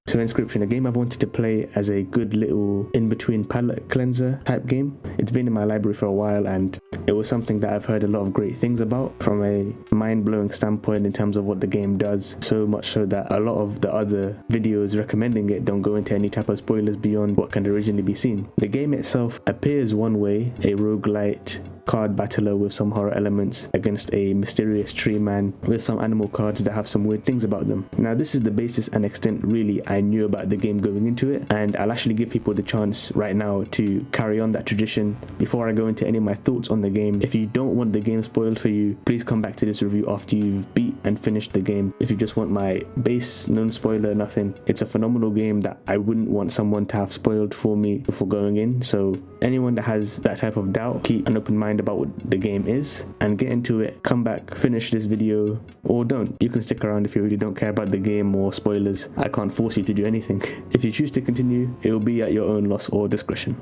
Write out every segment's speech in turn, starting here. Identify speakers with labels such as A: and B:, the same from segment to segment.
A: So Inscryption, a game I've wanted to play as a good little in-between palette cleanser type game. It's been in my library for a while and it was something that I've heard a lot of great things about from a mind-blowing standpoint in terms of what the game does, so much so that a lot of the other videos recommending it don't go into any type of spoilers beyond what can originally be seen. The game itself appears one way, a roguelite card battler with some horror elements against a mysterious tree man with some animal cards that have some weird things about them. Now this is the basis and extent really I knew about the game going into it, and I'll actually give people the chance right now to carry on that tradition before I go into any of my thoughts on the game. If you don't want the game spoiled for you, please come back to this review after you've beat and finished the game. If you just want my base, no spoiler, nothing, it's a phenomenal game that I wouldn't want someone to have spoiled for me before going in. So anyone that has that type of doubt, keep an open mind about what the game is and get into it. Come back, finish this video, or don't. You can stick around if you really don't care about the game or spoilers. I can't force you to do anything. If you choose to continue, it will be at your own loss or discretion.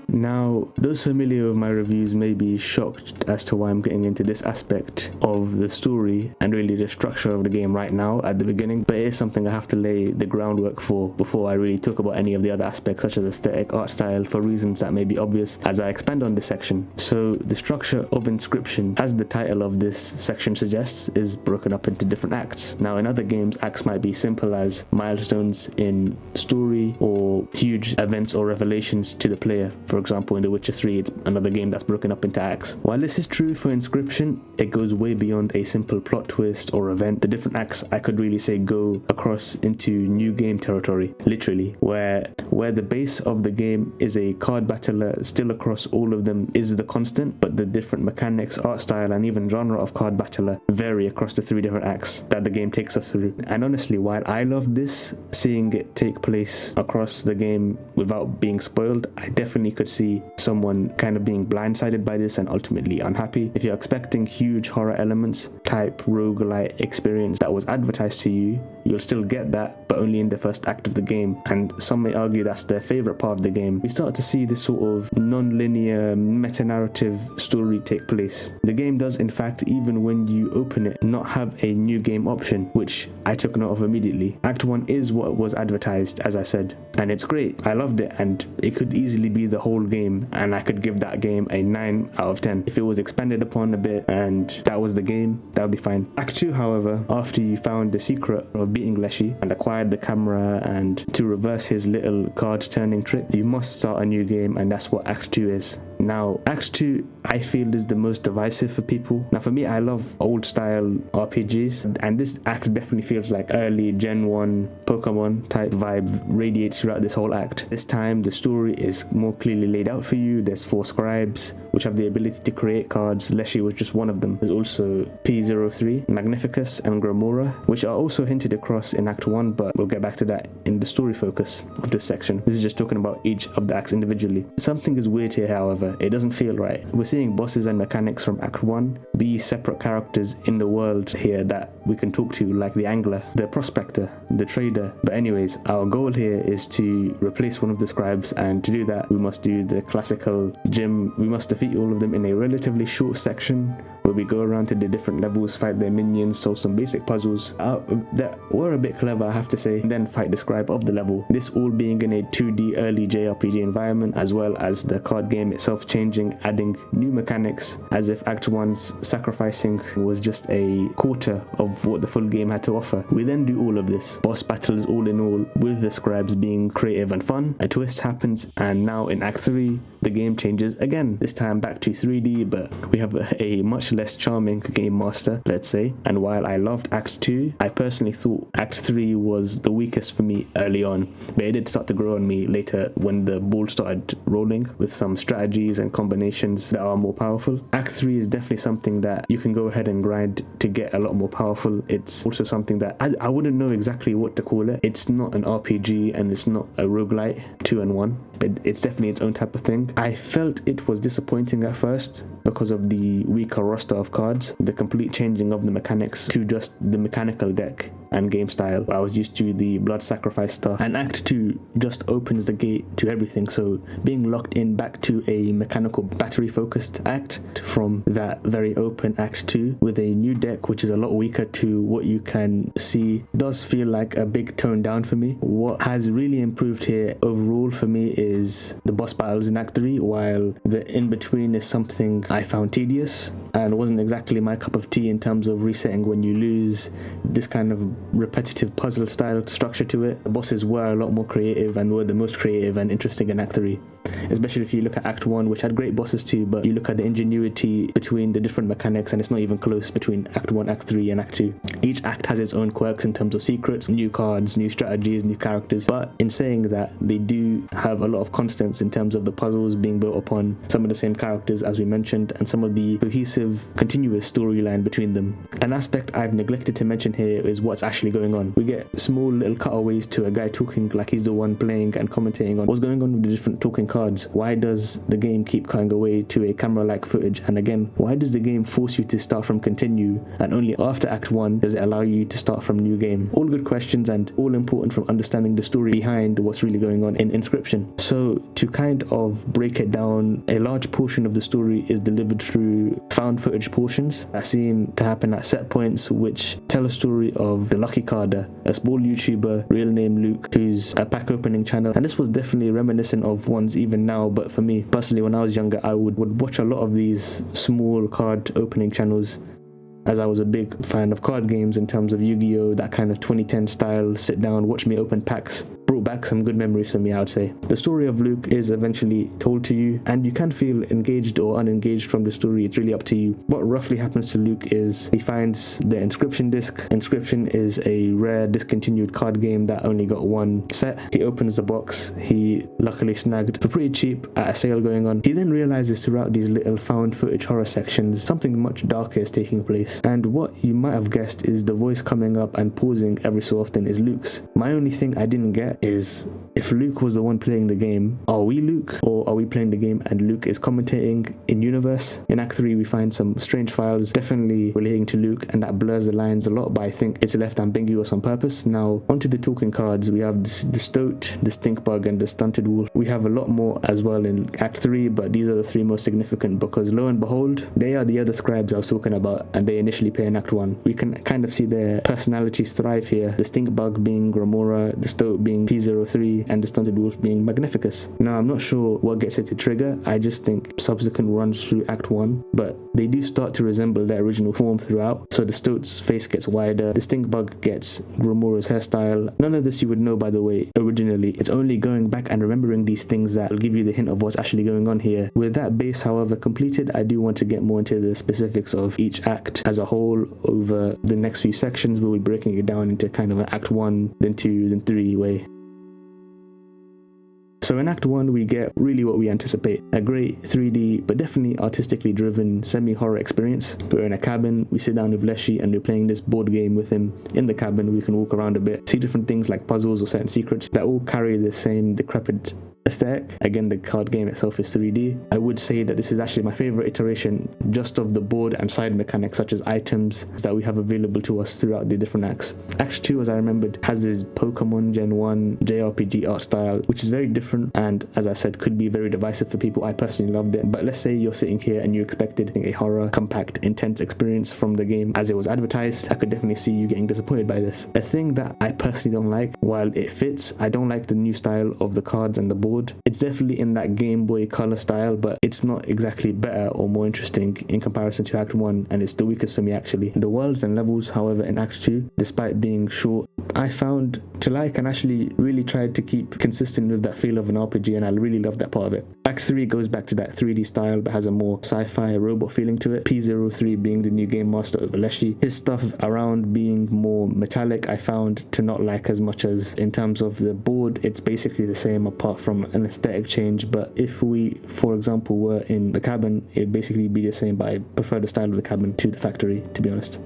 A: Now, those familiar with my reviews may be shocked as to why I'm getting into this aspect of the story and really the structure of the game right now at the beginning, but it is something I have to lay the groundwork for before I really talk about any of the other aspects such as aesthetic, art style, for reasons that may be obvious as I expand on this section. So the structure of Inscryption, as the title of this section suggests, is broken up into different acts. Now in other games, acts might be simple as milestones in story or huge events or revelations to the player. For example, in The Witcher 3, it's another game that's broken up into acts. While this is true for Inscryption, it goes way beyond a simple plot twist or event. The different acts, I could really say, go across into new game territory, literally, where the base of the game is a card battler. Still across all of them is the constant, but the different mechanics, art style, and even genre of card battler vary across the 3 different acts that the game takes us through. And honestly, while I love this, seeing it take place across the game without being spoiled, I definitely could see someone kind of being blindsided by this and ultimately unhappy. If you're expecting huge horror elements type roguelite experience that was advertised to you, you'll still get that, but only in the first act of the game, and some may argue that's their favorite part of the game. We start to see this sort of non-linear meta-narrative story take place. The game does, in fact, even when you open it, not have a new game option, which I took note of immediately. Act 1 is what was advertised, as I said, and it's great. I loved it, and it could easily be the whole game, and I could give that game a 9 out of 10. If it was expanded upon a bit and that was the game, that would be fine. Act 2, however, after you found the secret of beating Leshy and acquired the camera and to reverse his little card turning trick, you must start a new game, and that's what Act 2 is. Now, Act 2, I feel, is the most divisive for people. Now, for me, I love old style RPGs, and this act definitely feels like early Gen 1 Pokemon type vibe radiates throughout this whole act. This time, the story is more clearly laid out for you. There's 4 scribes, which have the ability to create cards. Leshy was just one of them. There's also P03, Magnificus, and Gramora, which are also hinted across in Act 1, but we'll get back to that in the story focus of this section. This is just talking about each of the acts individually. Something is weird here, however. It doesn't feel right. We're seeing bosses and mechanics from Act 1 be separate characters in the world here that we can talk to, like the angler, the prospector, the trader. But anyways, our goal here is to replace one of the scribes, and to do that we must do the classical gym. We must defeat all of them in a relatively short section where we go around to the different levels, fight their minions, solve some basic puzzles that were a bit clever, I have to say, and then fight the scribe of the level. This all being in a 2D early JRPG environment, as well as the card game itself changing, adding new mechanics, as if Act 1's sacrificing was just a quarter of what the full game had to offer. We then do all of this, boss battles all in all, with the scribes being creative and fun. A twist happens, and now in Act 3, the game changes again, this time back to 3D, but we have a much less charming game master, let's say. And while I loved Act 2, I personally thought Act 3 was the weakest for me early on, but it did start to grow on me later when the ball started rolling with some strategies and combinations that are more powerful. Act 3 is definitely something that you can go ahead and grind to get a lot more powerful. It's also something that I wouldn't know exactly what to call it. It's not an RPG and it's not a roguelite 2-in-1, but it's definitely its own type of thing. I felt it was disappointing at first because of the weaker roster of cards, the complete changing of the mechanics to just the mechanical deck and game style. I was used to the blood sacrifice stuff, and Act 2 just opens the gate to everything. So being locked in back to a mechanical battery focused act from that very open Act 2 with a new deck which is a lot weaker to what you can see does feel like a big tone down for me. What has really improved here overall for me is the boss battles in Act 3, while the in-between is something I found tedious and wasn't exactly my cup of tea in terms of resetting when you lose this kind of repetitive puzzle style structure to it. The bosses were a lot more creative and were the most creative and interesting in Act 3, especially if you look at Act 1, which had great bosses too, but you look at the ingenuity between the different mechanics and it's not even close between Act 1, Act 3 and Act 2. Each act has its own quirks in terms of secrets, new cards, new strategies, new characters, but in saying that, they do have a lot of constants in terms of the puzzles being built upon some of the same characters as we mentioned and some of the cohesive, continuous storyline between them. An aspect I've neglected to mention here is what's actually going on. We get small little cutaways to a guy talking like he's the one playing and commentating on what's going on with the different talking cards. Why does the game keep cutting away to a camera-like footage? And again, why does the game force you to start from continue and only after Act 1 does it allow you to start from new game? All good questions and all important from understanding the story behind what's really going on in Inscryption. So to kind of break it down, a large portion of the story is delivered through found footage portions that seem to happen at set points which tell a story of the lucky carder, a small YouTuber, real name Luke, who's a pack opening channel, and this was definitely reminiscent of ones even now, but for me personally, when I was younger, I would watch a lot of these small card opening channels as I was a big fan of card games in terms of Yu-Gi-Oh!, that kind of 2010 style, sit down, watch me open packs. Brought back some good memories for me, I would say. The story of Luke is eventually told to you, and you can feel engaged or unengaged from the story, it's really up to you. What roughly happens to Luke is he finds the Inscryption disc. Inscryption is a rare discontinued card game that only got one set. He opens the box, he luckily snagged for pretty cheap at a sale going on. He then realizes throughout these little found footage horror sections, something much darker is taking place. And what you might have guessed is the voice coming up and pausing every so often is Luke's. My only thing I didn't get is, if Luke was the one playing the game, are we Luke, or are we playing the game and Luke is commentating in universe? In Act 3 we find some strange files definitely relating to Luke, and that blurs the lines a lot, but I think it's left ambiguous on purpose. Now onto the talking cards. We have the Stoat, the Stink Bug and the Stunted Wolf. We have a lot more as well in Act 3, but these are the three most significant because lo and behold, they are the other scribes I was talking about, and they initially play in Act 1. We can kind of see their personalities thrive here, the Stink Bug being Gramora, the Stoat being P03 and the Stunted Wolf being Magnificus. Now I'm not sure what gets it to trigger, I just think subsequent runs through Act 1, but they do start to resemble their original form throughout. So the Stoat's face gets wider, the Stink Bug gets Gramora's hairstyle. None of this you would know, by the way, originally. It's only going back and remembering these things that will give you the hint of what's actually going on here. With that base however completed, I do want to get more into the specifics of each act as a whole over the next few sections. We'll be breaking it down into kind of an Act 1, then 2, then 3 way. So in Act 1 we get really what we anticipate, a great 3D but definitely artistically driven semi-horror experience. We're in a cabin, we sit down with Leshy and we're playing this board game with him in the cabin. We can walk around a bit, see different things like puzzles or certain secrets that all carry the same decrepit aesthetic. Again, the card game itself is 3D. I would say that this is actually my favorite iteration just of the board and side mechanics such as items that we have available to us throughout the different acts. Act 2, as I remembered, has this Pokemon Gen 1 JRPG art style which is very different and, as I said, could be very divisive for people. I personally loved it, but let's say you're sitting here and you expected a horror, compact, intense experience from the game as it was advertised. I could definitely see you getting disappointed by this. A thing that I personally don't like, while it fits, I don't like the new style of the cards and the board. It's definitely in that Game Boy Color style, but it's not exactly better or more interesting in comparison to Act 1, and it's the weakest for me actually. The worlds and levels, however, in Act 2, despite being short, I found to like and actually really tried to keep consistent with that feel of an RPG, and I really loved that part of it. Act 3 goes back to that 3D style but has a more sci-fi robot feeling to it. P03 being the new game master over Leshy. His stuff around being more metallic I found to not like as much as in terms of the board. It's basically the same apart from an aesthetic change, but if we, for example, were in the cabin, it'd basically be the same, but I prefer the style of the cabin to the factory, to be honest.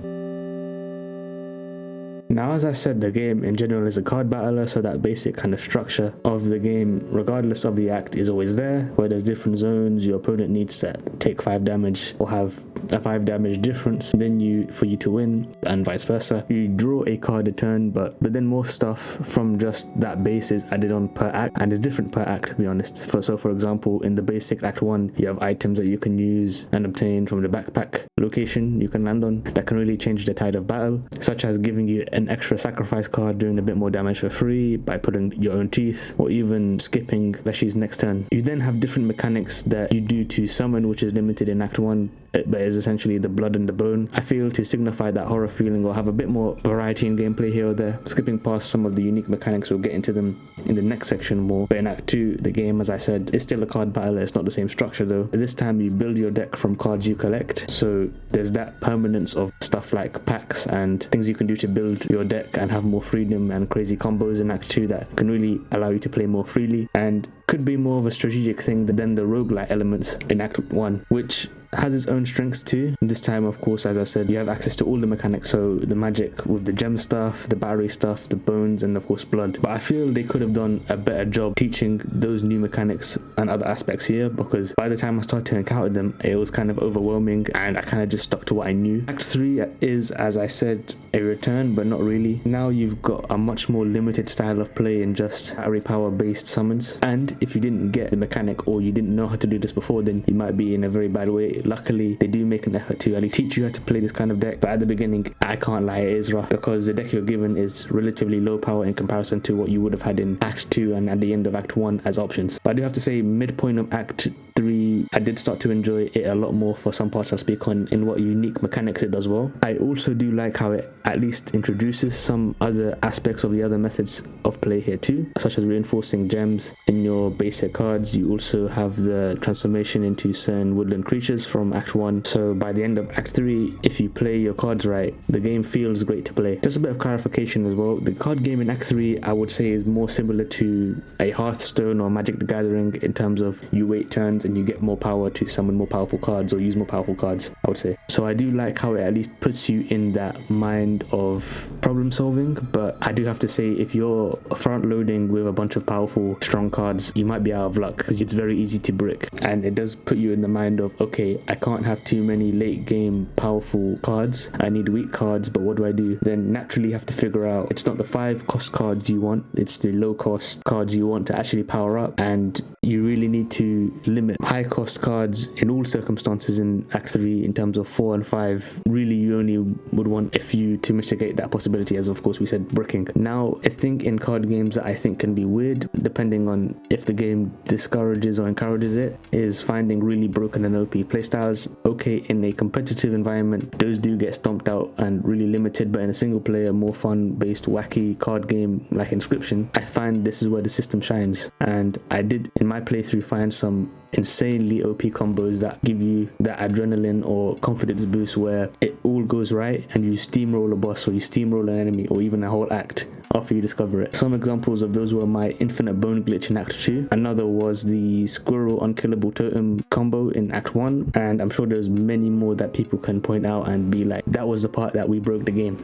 A: Now, as I said, the game in general is a card battler, so that basic kind of structure of the game, regardless of the act, is always there, where there's different zones. Your opponent needs to take 5 damage or have a 5 damage difference than you for you to win, and vice versa. You draw a card a turn, but then more stuff from just that base is added on per act, and it's different per act, to be honest. So for example, in the basic Act 1, you have items that you can use and obtain from the backpack location you can land on that can really change the tide of battle, such as giving you an extra sacrifice card, doing a bit more damage for free by putting your own teeth, or even skipping Leshy's next turn. You then have different mechanics that you do to summon, which is limited in Act 1, but is essentially the blood and the bone. I feel to signify that horror feeling or have a bit more variety in gameplay here or there. Skipping past some of the unique mechanics, we'll get into them in the next section more. But in Act 2, the game, as I said, is still a card battler. It's not the same structure though. This time you build your deck from cards you collect, so there's that permanence of stuff like packs and things you can do to build your deck and have more freedom and crazy combos in Act 2 that can really allow you to play more freely, and could be more of a strategic thing than the roguelike elements in Act 1, which has its own strengths too. This time, of course, as I said, you have access to all the mechanics, so the magic with the gem stuff, the battery stuff, the bones, and of course blood. But I feel they could have done a better job teaching those new mechanics and other aspects here, because by the time I started to encounter them, it was kind of overwhelming and I kind of just stuck to what I knew. Act 3 is, as I said, a return, but not really. Now you've got a much more limited style of play in just battery power based summons, and if you didn't get the mechanic or you didn't know how to do this before, then you might be in a very bad way. Luckily, they do make an effort to at least teach you how to play this kind of deck, but at the beginning, I can't lie, it is rough, because the deck you're given is relatively low power in comparison to what you would have had in Act 2 and at the end of Act 1 as options. But I do have to say, midpoint of Act 3, I did start to enjoy it a lot more for some parts I speak on, in what unique mechanics it does well. I also do like how it at least introduces some other aspects of the other methods of play here too, such as reinforcing gems in your basic cards. You also have the transformation into certain woodland creatures from Act 1, so by the end of Act 3, if you play your cards right, the game feels great to play. Just a bit of clarification as well, the card game in Act 3 I would say is more similar to a Hearthstone or Magic the Gathering in terms of you wait turns and you get more power to summon more powerful cards or use more powerful cards, I would say. So I do like how it at least puts you in that mind of problem solving, but I do have to say, if you're front loading with a bunch of powerful strong cards, you might be out of luck, because it's very easy to brick, and it does put you in the mind of, okay, I can't have too many late game powerful cards, I need weak cards, but what do I do? Then naturally you have to figure out, it's not the 5 cost cards you want, it's the low cost cards you want to actually power up, and you really need to limit high cost cards in all circumstances in Act 3 in terms of 4 and 5. Really, you only would want a few to mitigate that possibility, as of course we said, bricking. Now, a thing in card games that I think can be weird, depending on if the game discourages or encourages it, is finding really broken and OP playstyles. Okay, in a competitive environment, those do get stomped out and really limited, but in a single player, more fun based wacky card game like Inscryption, I find this is where the system shines. And I did in my playthrough find some insanely OP combos that give you that adrenaline or confidence boost where it all goes right and you steamroll a boss or you steamroll an enemy or even a whole act after you discover it. Some examples of those were my infinite bone glitch in Act 2. Another was the squirrel unkillable totem combo in Act 1, and I'm sure there's many more that people can point out and be like, that was the part that we broke the game.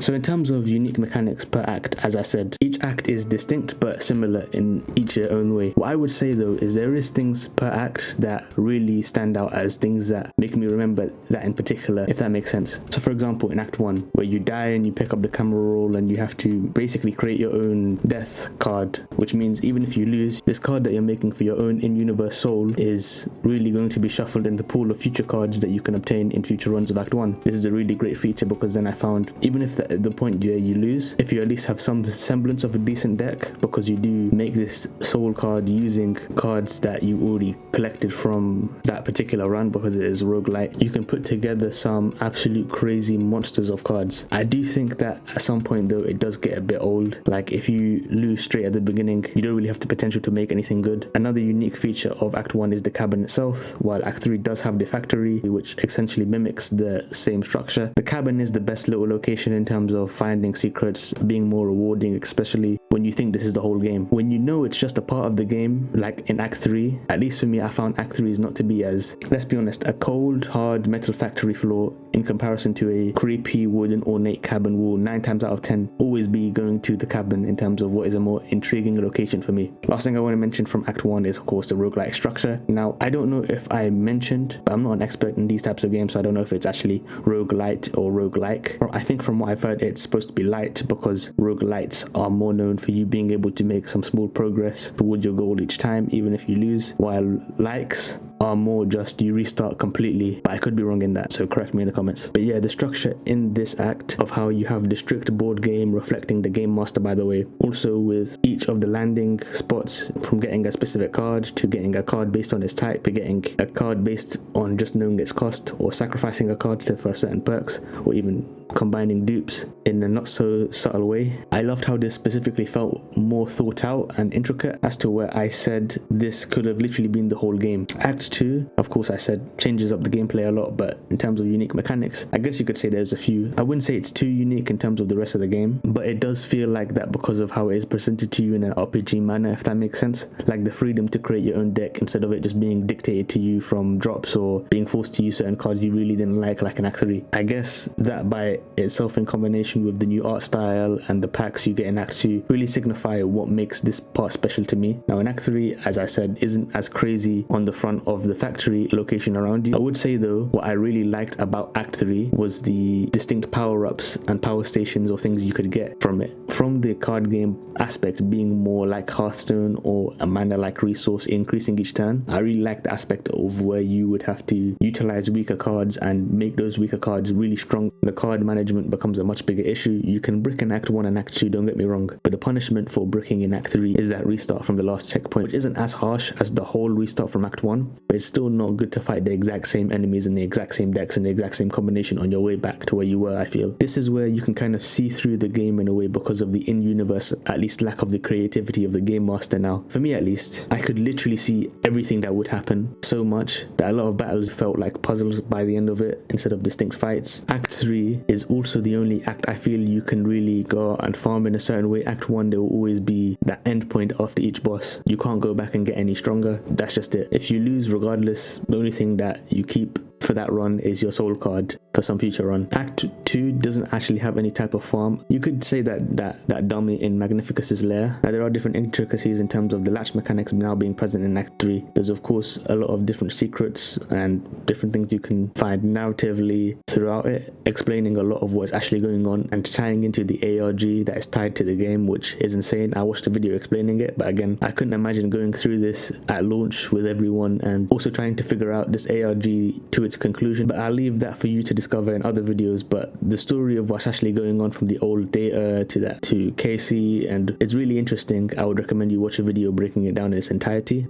A: So in terms of unique mechanics per act, as I said, each act is distinct but similar in each their own way. What I would say though is there is things per act that really stand out as things that make me remember that in particular, if that makes sense. So for example, in Act 1, where you die and you pick up the camera roll and you have to basically create your own death card, which means even if you lose, this card that you're making for your own in-universe soul is really going to be shuffled in the pool of future cards that you can obtain in future runs of Act 1. This is a really great feature because then I found, even if the point where you lose, if you at least have some semblance of a decent deck, because you do make this soul card using cards that you already collected from that particular run, because it is roguelite, you can put together some absolute crazy monsters of cards. I do think that at some point though it does get a bit old. Like if you lose straight at the beginning, you don't really have the potential to make anything good. Another unique feature of Act 1 is the cabin itself, while Act 3 does have the factory, which essentially mimics the same structure. The cabin is the best little location in terms terms of finding secrets being more rewarding, especially when you think this is the whole game. When you know it's just a part of the game, like in Act 3, at least for me, I found Act 3 is not to be as, let's be honest, a cold, hard metal factory floor in comparison to a creepy wooden ornate cabin will 9 times out of 10 always be going to the cabin in terms of what is a more intriguing location for me. Last thing I want to mention from Act 1 is of course the roguelike structure. Now, I don't know if I mentioned, but I'm not an expert in these types of games, so I don't know if it's actually roguelite or roguelike. I think from what I've heard, it's supposed to be light because roguelites are more known for you being able to make some small progress towards your goal each time, even if you lose, while likes are more just you restart completely, but I could be wrong in that, so correct me in the comments. But yeah, the structure in this act of how you have the strict board game reflecting the game master, by the way, also with each of the landing spots, from getting a specific card to getting a card based on its type to getting a card based on just knowing its cost, or sacrificing a card for certain perks, or even combining dupes in a not so subtle way. I loved how this specifically felt more thought out and intricate, as to where I said this could have literally been the whole game. Act 2, of course, I said changes up the gameplay a lot, but in terms of unique mechanics, I guess you could say there's a few. I wouldn't say it's too unique in terms of the rest of the game, but it does feel like that because of how it is presented to you in an RPG manner, if that makes sense. Like the freedom to create your own deck instead of it just being dictated to you from drops or being forced to use certain cards you really didn't like in Act 3. I guess that by itself, in combination with the new art style and the packs you get in Act 2, really signify what makes this part special to me. Now in Act 3, as I said, isn't as crazy on the front of the factory location around you. I would say though, what I really liked about Act 3 was the distinct power-ups and power stations or things you could get from it. From the card game aspect being more like Hearthstone or a mana-like resource increasing each turn, I really liked the aspect of where you would have to utilize weaker cards and make those weaker cards really strong. The card management becomes a much bigger issue. You can brick in Act 1 and Act 2, don't get me wrong, but the punishment for bricking in Act 3 is that restart from the last checkpoint, which isn't as harsh as the whole restart from Act 1, but it's still not good to fight the exact same enemies and the exact same decks and the exact same combination on your way back to where you were. I feel this is where you can kind of see through the game in a way because of the in-universe, at least lack of the creativity of the game master. Now for me at least, I could literally see everything that would happen so much that a lot of battles felt like puzzles by the end of it instead of distinct fights. Act 3 is also the only act I feel you can really go out and farm in a certain way. Act 1, there will always be that end point after each boss. You can't go back and get any stronger. That's just it. If you lose regardless, the only thing that you keep for that run is your soul card for some future run. Act 2 doesn't actually have any type of farm. You could say that dummy in Magnificus's lair. Now there are different intricacies in terms of the latch mechanics now being present in Act 3. There's of course a lot of different secrets and different things you can find narratively throughout it, explaining a lot of what's actually going on and tying into the ARG that is tied to the game, which is insane. I watched a video explaining it, but again, I couldn't imagine going through this at launch with everyone and also trying to figure out this ARG to its conclusion, but I'll leave that for you to discover in other videos. But the story of what's actually going on from the old data to Casey, and it's really interesting. I would recommend you watch a video breaking it down in its entirety.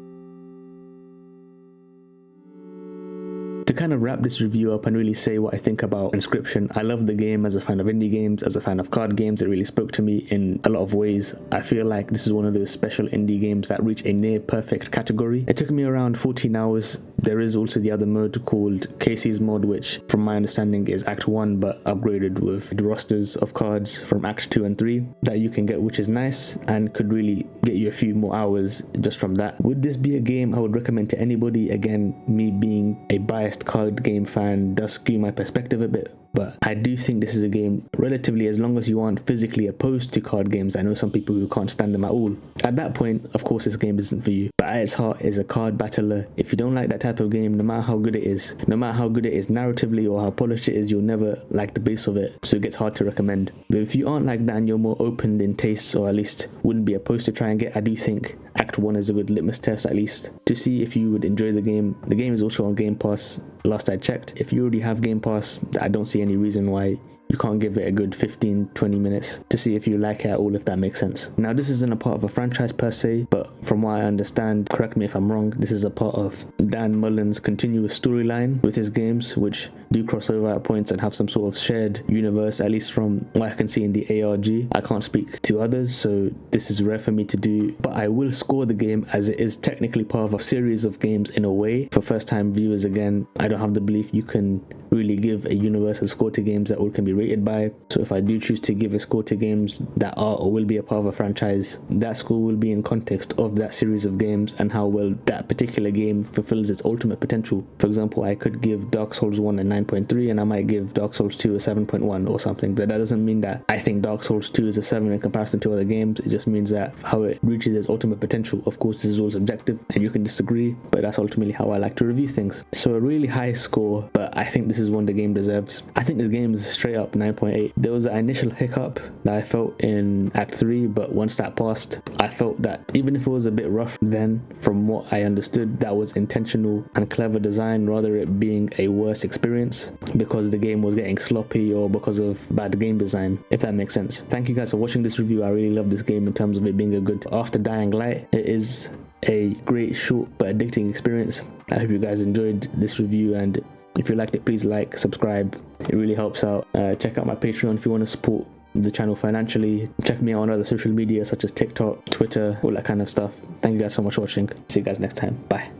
A: To kind of wrap this review up and really say what I think about Inscryption, I love the game as a fan of indie games, as a fan of card games. It really spoke to me in a lot of ways. I feel like this is one of those special indie games that reach a near perfect category. It took me around 14 hours. There is also the other mode called Casey's mod, which from my understanding is Act 1 but upgraded with the rosters of cards from Act 2 and 3 that you can get, which is nice and could really get you a few more hours just from that. Would this be a game I would recommend to anybody? Again, me being a biased card game fan does skew my perspective a bit, but I do think this is a game relatively, as long as you aren't physically opposed to card games. I know some people who can't stand them at all. At that point, of course, this game isn't for you, but at its heart is a card battler. If you don't like that type of game, no matter how good it is, no matter how good it is narratively or how polished it is, you'll never like the base of it, so it gets hard to recommend. But if you aren't like that and you're more open in tastes, or at least wouldn't be opposed to try and get, I do think Act 1 is a good litmus test, at least, to see if you would enjoy the game. The game is also on Game Pass, last I checked. If you already have Game Pass, I don't see any reason why you can't give it a good 15-20 minutes to see if you like it at all, if that makes sense. Now, this isn't a part of a franchise per se, but from what I understand, correct me if I'm wrong, this is a part of Dan Mullen's continuous storyline with his games, which do cross over at points and have some sort of shared universe, at least from what I can see in the ARG. I can't speak to others, so this is rare for me to do, but I will score the game as it is technically part of a series of games in a way. For first time viewers, again, I don't have the belief you can really give a universal score to games that all can be rated by. So if I do choose to give a score to games that are or will be a part of a franchise, that score will be in context of that series of games and how well that particular game fulfills its ultimate potential. For example, I could give Dark Souls 1 a 9.3 and I might give Dark Souls 2 a 7.1 or something, but that doesn't mean that I think Dark Souls 2 is a 7 in comparison to other games. It just means that how it reaches its ultimate potential. Of course, this is all subjective and you can disagree, but that's ultimately how I like to review things. So a really high score, but I think this is one the game deserves. I think this game is straight up 9.8. There was an initial hiccup that I felt in Act 3, but once that passed, I felt that even if it was a bit rough then, from what I understood, that was intentional and clever design rather it being a worse experience because the game was getting sloppy or because of bad game design, if that makes sense. Thank you guys for watching this review. I really love this game in terms of it being a good after Dying Light. It is a great, short but addicting experience. I hope you guys enjoyed this review, and if you liked it, please like, subscribe. It really helps out. Check out my Patreon if you want to support the channel financially. Check me out on other social media such as TikTok, Twitter, all that kind of stuff. Thank you guys so much for watching. See you guys next time. Bye.